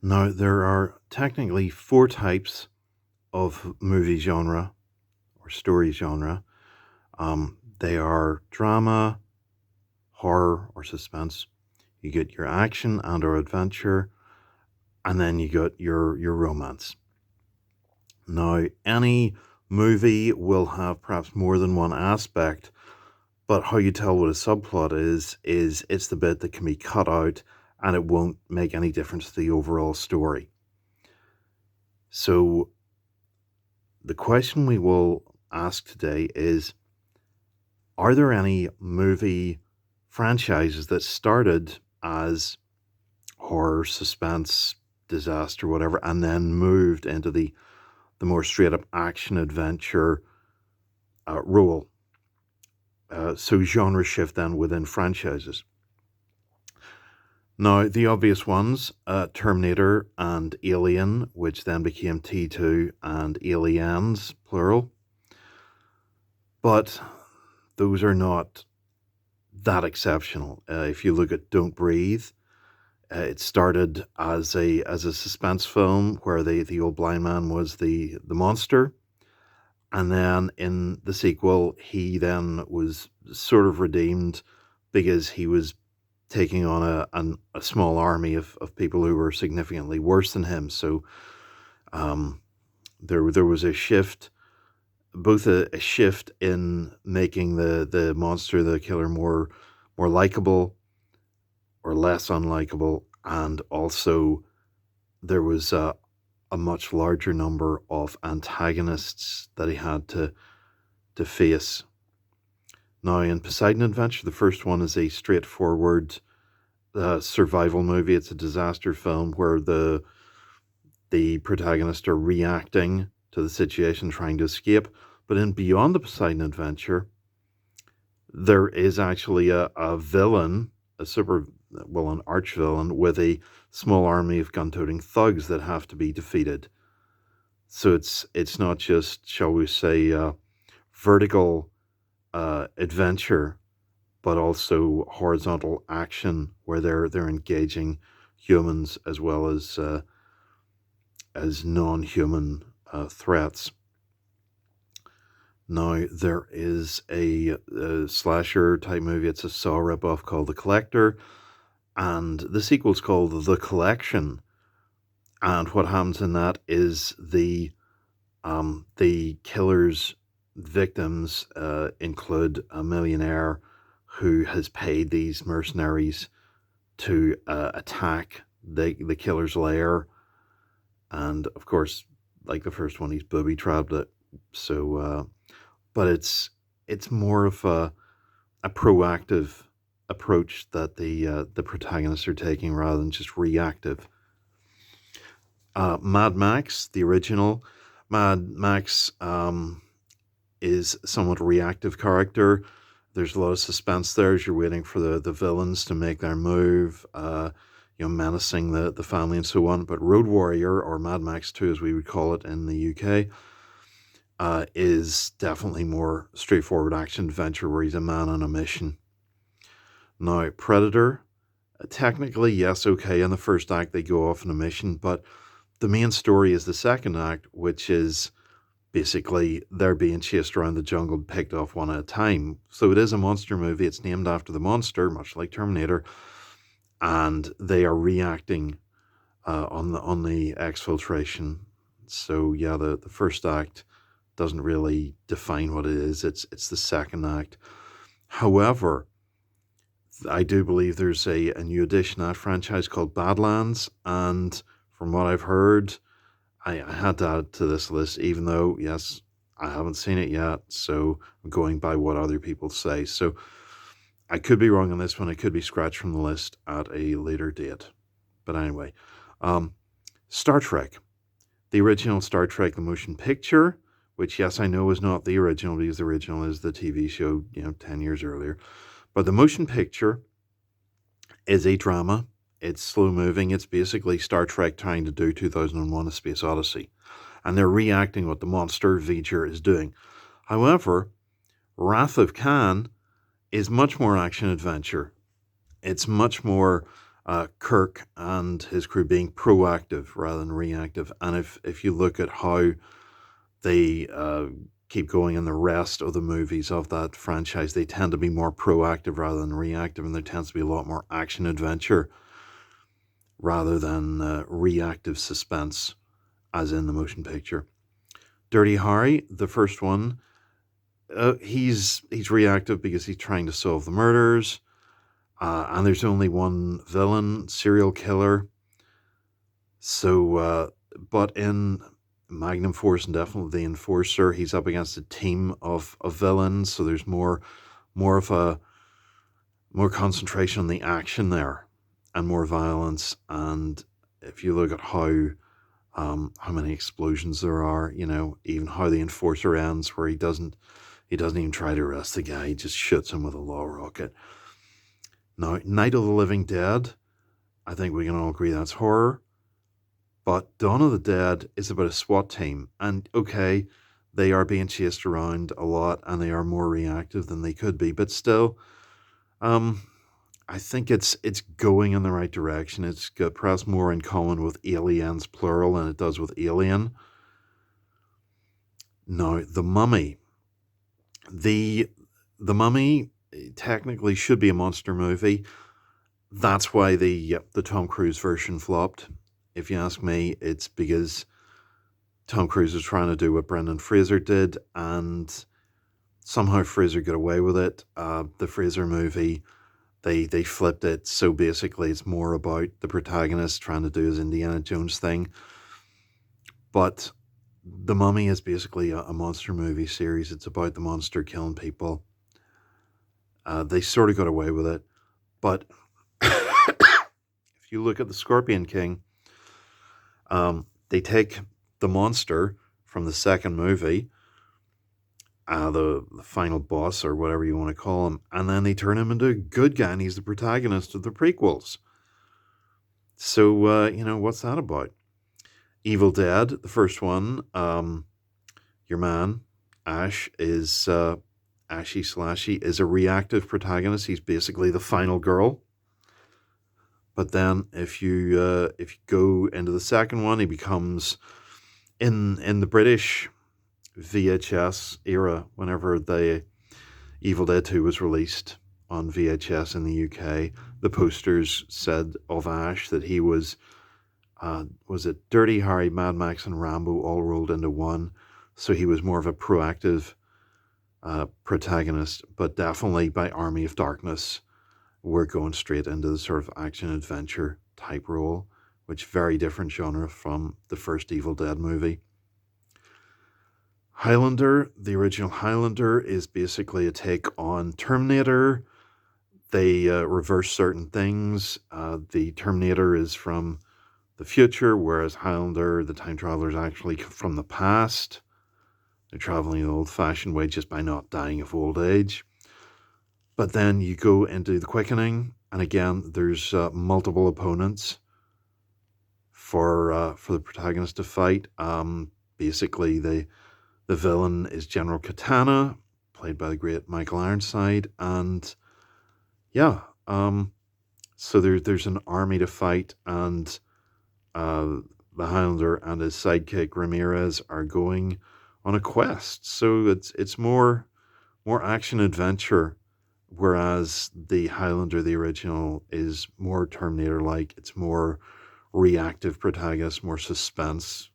Now, there are technically four types of movie genre or story genre. They are drama, horror, or suspense. You get your action and or adventure, and then you got your romance. Now, any movie will have perhaps more than one aspect, but how you tell what a subplot is it's the bit that can be cut out and it won't make any difference to the overall story. So, the question we will ask today is, are there any movie franchises that started as horror, suspense, disaster, whatever, and then moved into the more straight up action adventure role? So genre shift then within franchises. Now, the obvious ones, Terminator and Alien, which then became T2 and Aliens, plural. But those are not that exceptional. If you look at Don't Breathe, it started as a suspense film where the old blind man was the monster, and then in the sequel he then was sort of redeemed because he was taking on a small army of people who were significantly worse than him. So there was a shift, both a shift in making the monster, the killer, more likable or less unlikable, and also there was a much larger number of antagonists that he had to face. Now, in Poseidon Adventure, the first one is a straightforward survival movie. It's a disaster film where the protagonists are reacting to the situation, trying to escape. But in Beyond the Poseidon Adventure, there is actually a villain, an arch villain with a small army of gun-toting thugs that have to be defeated. So it's not just, shall we say, vertical adventure, but also horizontal action where they're engaging humans as well as non-human threats. Now, there is a slasher type movie. It's a Saw ripoff called The Collector, and the sequel's called The Collection. And what happens in that is the killer's victims include a millionaire who has paid these mercenaries to attack the killer's lair, and of course, like the first one, he's booby trapped it. So, but it's more of a proactive approach that the protagonists are taking rather than just reactive. Mad Max, the original Mad Max, is somewhat a reactive character. There's a lot of suspense there as you're waiting for the villains to make their move, menacing the family and so on. But Road Warrior, or Mad Max 2 as we would call it in the UK, is definitely more straightforward action adventure where he's a man on a mission. Now, Predator, technically, yes, okay, in the first act they go off on a mission, but the main story is the second act, which is basically they're being chased around the jungle and picked off one at a time. So it is a monster movie. It's named after the monster, much like Terminator, and they are reacting on the exfiltration. So yeah, the first act doesn't really define what it is. It's the second act. However, I do believe there's a new addition to that franchise called Badlands, and from what I've heard, I had to add it to this list, even though, yes, I haven't seen it yet, so I'm going by what other people say. So I could be wrong on this one. I could be scratched from the list at a later date. But anyway, Star Trek. The original Star Trek, the motion picture, which, yes, I know is not the original because the original is the TV show, 10 years earlier. But the motion picture is a drama. It's slow moving. It's basically Star Trek trying to do 2001: A Space Odyssey. And they're reacting what the monster V'ger is doing. However, Wrath of Khan is much more action adventure. It's much more Kirk and his crew being proactive rather than reactive. And if you look at how they keep going in the rest of the movies of that franchise, they tend to be more proactive rather than reactive, and there tends to be a lot more action adventure rather than reactive suspense, as in the motion picture. Dirty Harry, the first one, he's reactive because he's trying to solve the murders, and there's only one villain, serial killer. So, but in Magnum Force and definitely the Enforcer, he's up against a team of villains, so there's more of a more concentration on the action there, and more violence. And if you look at how many explosions there are, even how the Enforcer ends, where he doesn't even try to arrest the guy, he just shoots him with a law rocket. Now, Night of the Living Dead, I think we can all agree that's horror. But Dawn of the Dead is about a SWAT team, and okay, they are being chased around a lot, and they are more reactive than they could be. But still, I think it's going in the right direction. It's got perhaps more in common with Aliens plural than it does with Alien. Now, The Mummy. The Mummy technically should be a monster movie. That's why the Tom Cruise version flopped. If you ask me, it's because Tom Cruise was trying to do what Brendan Fraser did, and somehow Fraser got away with it. The Fraser movie, they flipped it, so basically it's more about the protagonist trying to do his Indiana Jones thing. But The Mummy is basically a monster movie series. It's about the monster killing people. They sort of got away with it, but if you look at The Scorpion King, they take the monster from the second movie, the final boss or whatever you want to call him, and then they turn him into a good guy, and he's the protagonist of the prequels. So, what's that about? Evil Dead, the first one, your man, Ash, is Ashy Slashy, is a reactive protagonist. He's basically the final girl. But then if you go into the second one, he becomes, in the British VHS era, whenever the Evil Dead 2 was released on VHS in the UK, the posters said of Ash that he was it Dirty Harry, Mad Max, and Rambo all rolled into one. So he was more of a proactive protagonist, but definitely by Army of Darkness, we're going straight into the sort of action-adventure type role, which very different genre from the first Evil Dead movie. Highlander, the original Highlander, is basically a take on Terminator. They reverse certain things. The Terminator is from the future, whereas Highlander, the time traveler, is actually from the past. They're traveling the old-fashioned way just by not dying of old age. But then you go into the Quickening, and again, there's multiple opponents for the protagonist to fight. Basically, the villain is General Katana, played by the great Michael Ironside, and so there's an army to fight, and the Highlander and his sidekick Ramirez are going on a quest. So it's more action adventure. Whereas the Highlander, the original, is more Terminator-like. It's more reactive protagonist, more suspense.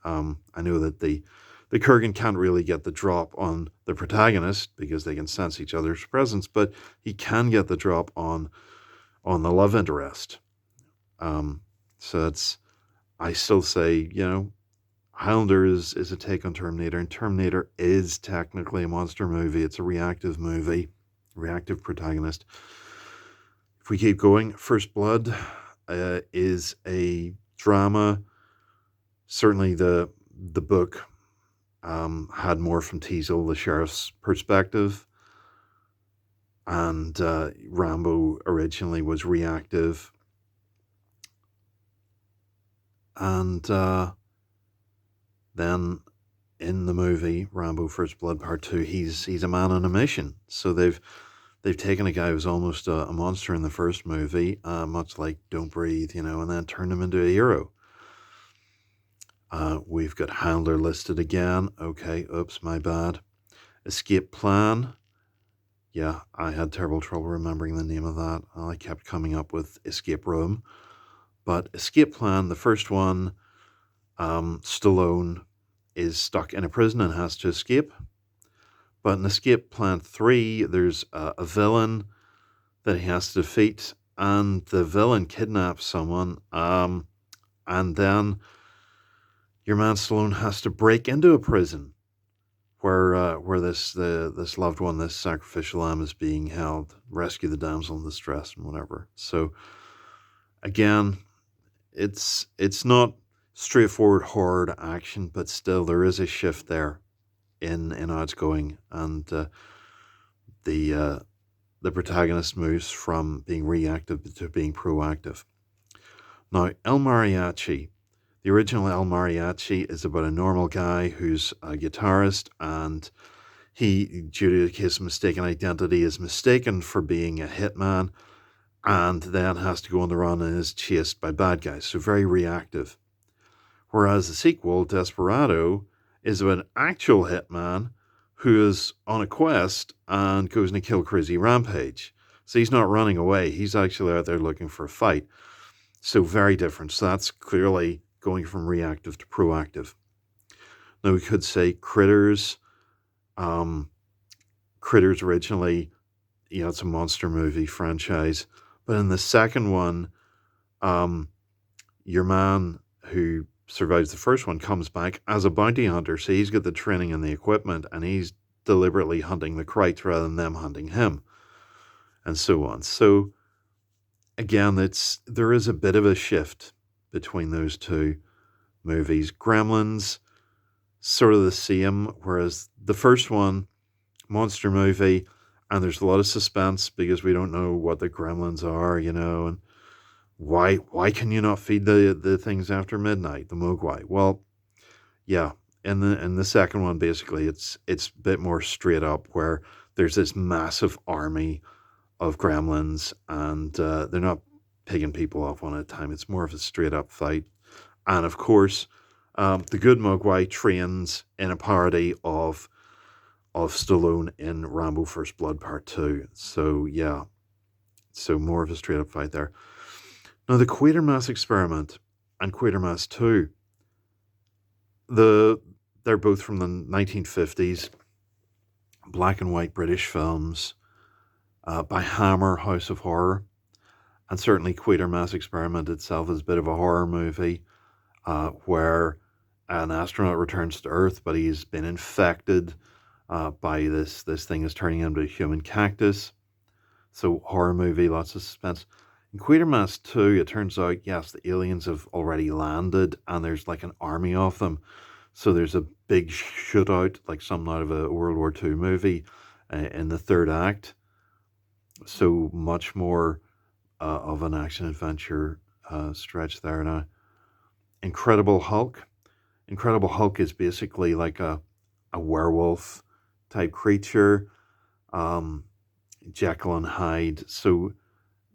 I know that the Kurgan can't really get the drop on the protagonist because they can sense each other's presence, but he can get the drop on the love interest. So I still say, Highlander is a take on Terminator, and Terminator is technically a monster movie. It's a reactive movie. Reactive protagonist. If we keep going, First Blood is a drama. Certainly the book had more from Teasel, the sheriff's perspective, and Rambo originally was reactive, and then in the movie Rambo First Blood Part 2, he's a man on a mission. So they've they've taken a guy who was almost a monster in the first movie, much like Don't Breathe, and then turned him into a hero. We've got Handler listed again. Okay, oops, my bad. Escape Plan. Yeah, I had terrible trouble remembering the name of that. I kept coming up with Escape Room. But Escape Plan, the first one, Stallone is stuck in a prison and has to escape. But in Escape Plan 3, there's a villain that he has to defeat, and the villain kidnaps someone, and then your man Stallone has to break into a prison where this loved one, this sacrificial lamb, is being held, rescue the damsel in distress and whatever. So again, it's not straightforward horror action, but still there is a shift there in how it's going, and the protagonist moves from being reactive to being proactive. Now, El Mariachi. The original El Mariachi is about a normal guy who's a guitarist, and he, due to a case of mistaken identity, is mistaken for being a hitman, and then has to go on the run and is chased by bad guys. So very reactive. Whereas the sequel, Desperado, is about an actual hitman who is on a quest and goes on a kill crazy rampage. So he's not running away. He's actually out there looking for a fight. So very different. So that's clearly going from reactive to proactive. Now we could say Critters. Critters originally, it's a monster movie franchise. But in the second one, your man who survives the first one comes back as a bounty hunter. So he's got the training and the equipment, and he's deliberately hunting the Krites rather than them hunting him, and so on. So again, there is a bit of a shift between those two movies. Gremlins, sort of the same, whereas the first one, monster movie, and there's a lot of suspense because we don't know what the gremlins are, and why can you not feed the things after midnight, the mogwai? Well, yeah, in the second one, basically, it's a bit more straight up, where there's this massive army of gremlins, and they're not picking people off one at a time. It's more of a straight up fight. And of course, the good mogwai trains in a parody of Stallone in Rambo First Blood Part 2. So yeah, so more of a straight up fight there. Now the Quatermass Experiment and Quatermass 2, they're both from the 1950s, black and white British films by Hammer, House of Horror. And certainly Quatermass Experiment itself is a bit of a horror movie where an astronaut returns to Earth, but he's been infected by this thing is turning into a human cactus. So horror movie, lots of suspense. In Quatermass 2, it turns out, yes, the aliens have already landed, and there's like an army of them. So there's a big shootout, like something out of a World War II movie in the third act. So much more of an action-adventure stretch there now. Incredible Hulk. Incredible Hulk is basically like a werewolf type creature. Jekyll and Hyde. So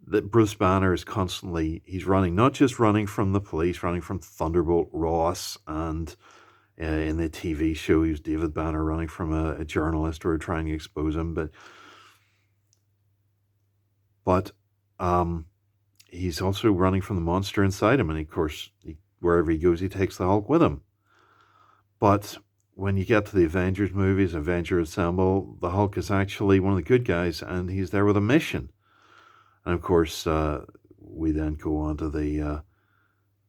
that Bruce Banner is constantly, he's running, not just running from the police, running from Thunderbolt Ross, and in the TV show, he was David Banner running from a journalist who were trying to expose him, but he's also running from the monster inside him, and of course, wherever he goes, he takes the Hulk with him. But when you get to the Avengers movies, Avengers Assemble, the Hulk is actually one of the good guys, and he's there with a mission. And of course, we then go on to the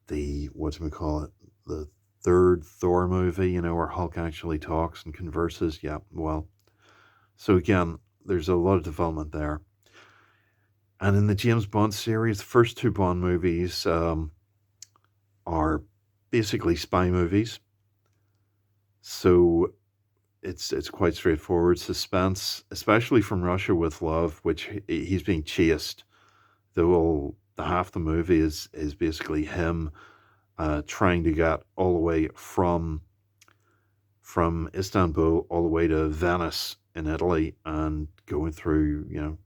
the third Thor movie, where Hulk actually talks and converses. Yeah, well, so again, there's a lot of development there. And in the James Bond series, the first two Bond movies are basically spy movies. So it's quite straightforward. Suspense, especially from Russia with Love, which he's being chased. The half the movie is basically him trying to get all the way from Istanbul all the way to Venice in Italy, and going through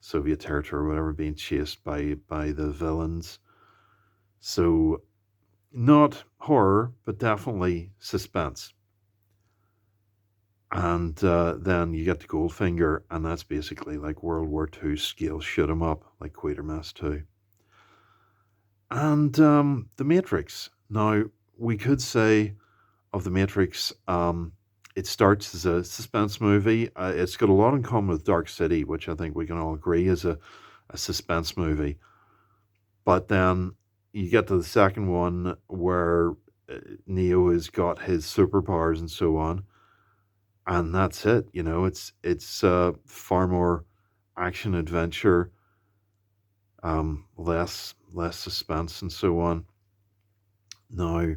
Soviet territory or whatever, being chased by the villains. So not horror, but definitely suspense. And then you get to Goldfinger, and that's basically like World War II scale shoot 'em up, like Quatermass 2. And The Matrix. Now, we could say of The Matrix, it starts as a suspense movie. It's got a lot in common with Dark City, which I think we can all agree is a suspense movie. But then you get to the second one where Neo has got his superpowers and so on, and that's it. It's far more action adventure, less suspense and so on. Now,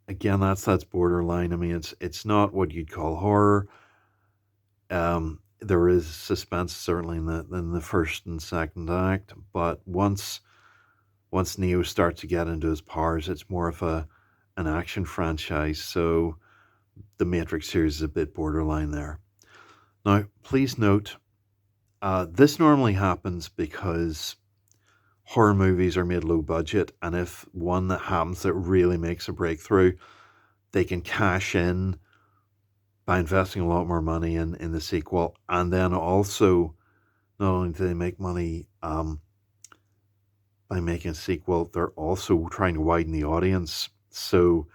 again, that's borderline. I mean, it's not what you'd call horror. There is suspense certainly in the first and second act, but once Neo starts to get into his powers, it's more of an action franchise. So the Matrix series is a bit borderline there. Now, please note, this normally happens because horror movies are made low budget, and if one that happens that really makes a breakthrough, they can cash in by investing a lot more money in the sequel, and then also not only do they make money by making a sequel, they're also trying to widen the audience. So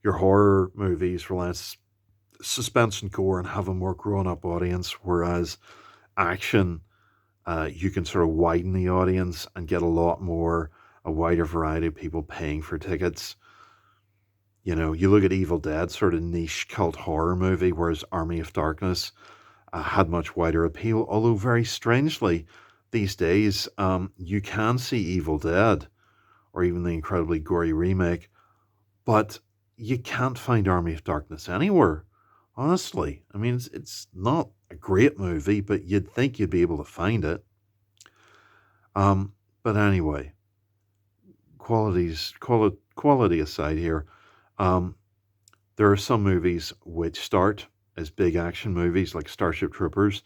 your horror movies rely on suspense and gore and have a more grown-up audience, whereas action, you can sort of widen the audience and get a wider variety of people paying for tickets. You look at Evil Dead, sort of niche cult horror movie, whereas Army of Darkness had much wider appeal. Although, very strangely, these days, you can see Evil Dead or even the incredibly gory remake, but you can't find Army of Darkness anywhere. Honestly, I mean, it's not a great movie, but you'd think you'd be able to find it. But anyway, quality aside here, um, there are some movies which start as big action movies like Starship Troopers,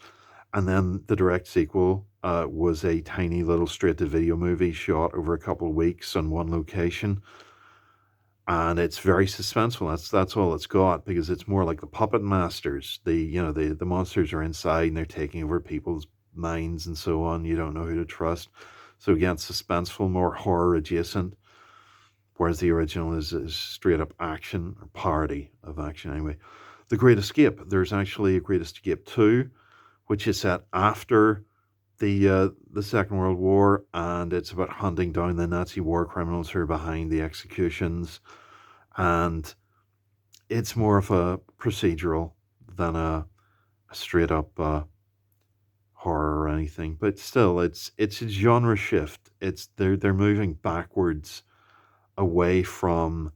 and then the direct sequel was a tiny little straight-to-video movie shot over a couple of weeks on one location, and it's very suspenseful. That's all it's got, because it's more like the Puppet Masters. The monsters are inside and they're taking over people's minds and so on. You don't know who to trust. So again, suspenseful, more horror adjacent, whereas the original is straight up action, or parody of action anyway. The Great Escape. There's actually a Great Escape 2, which is set after the Second World War, and it's about hunting down the Nazi war criminals who are behind the executions, and it's more of a procedural than a straight up horror or anything. But still, it's a genre shift. They're moving backwards away from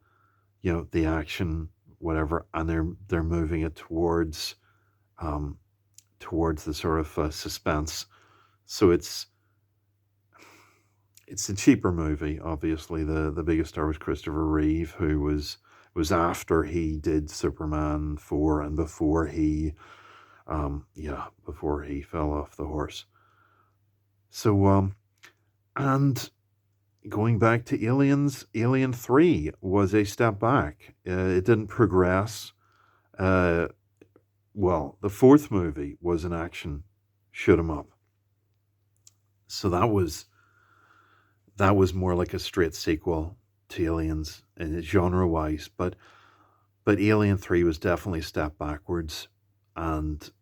the action, whatever, and they're moving it towards the sort of suspense. So it's a cheaper movie. Obviously, the biggest star was Christopher Reeve, who was after he did Superman 4 and before he fell off the horse. So and going back to Aliens, Alien 3 was a step back. It didn't progress. Well, the fourth movie was an action shoot 'em up. So that was more like a straight sequel to Aliens in genre wise, but Alien 3 was definitely a step backwards, and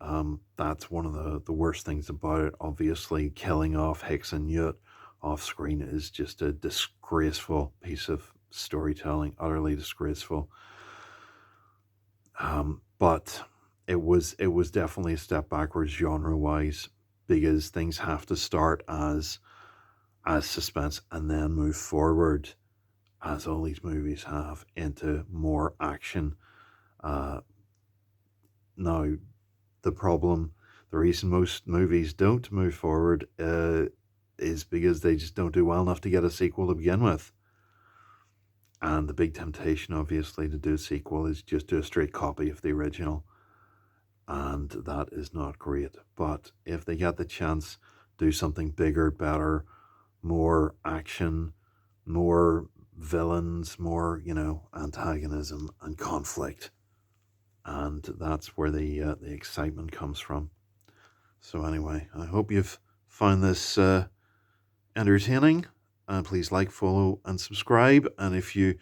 that's one of the worst things about it. Obviously, killing off Hicks and Newt off screen is just a disgraceful piece of storytelling, utterly disgraceful. But it was definitely a step backwards genre wise, because things have to start as suspense and then move forward, as all these movies have, into more action. Uh, Now, the reason most movies don't move forward is because they just don't do well enough to get a sequel to begin with. And the big temptation, obviously, to do a sequel is just do a straight copy of the original. And that is not great. But if they get the chance do something bigger, better, more action, more villains, more, antagonism and conflict. And that's where the excitement comes from. So anyway, I hope you've found this entertaining. And please like, follow, and subscribe. And if you're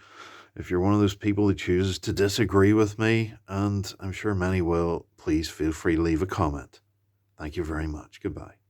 one of those people who chooses to disagree with me, and I'm sure many will, please feel free to leave a comment. Thank you very much. Goodbye.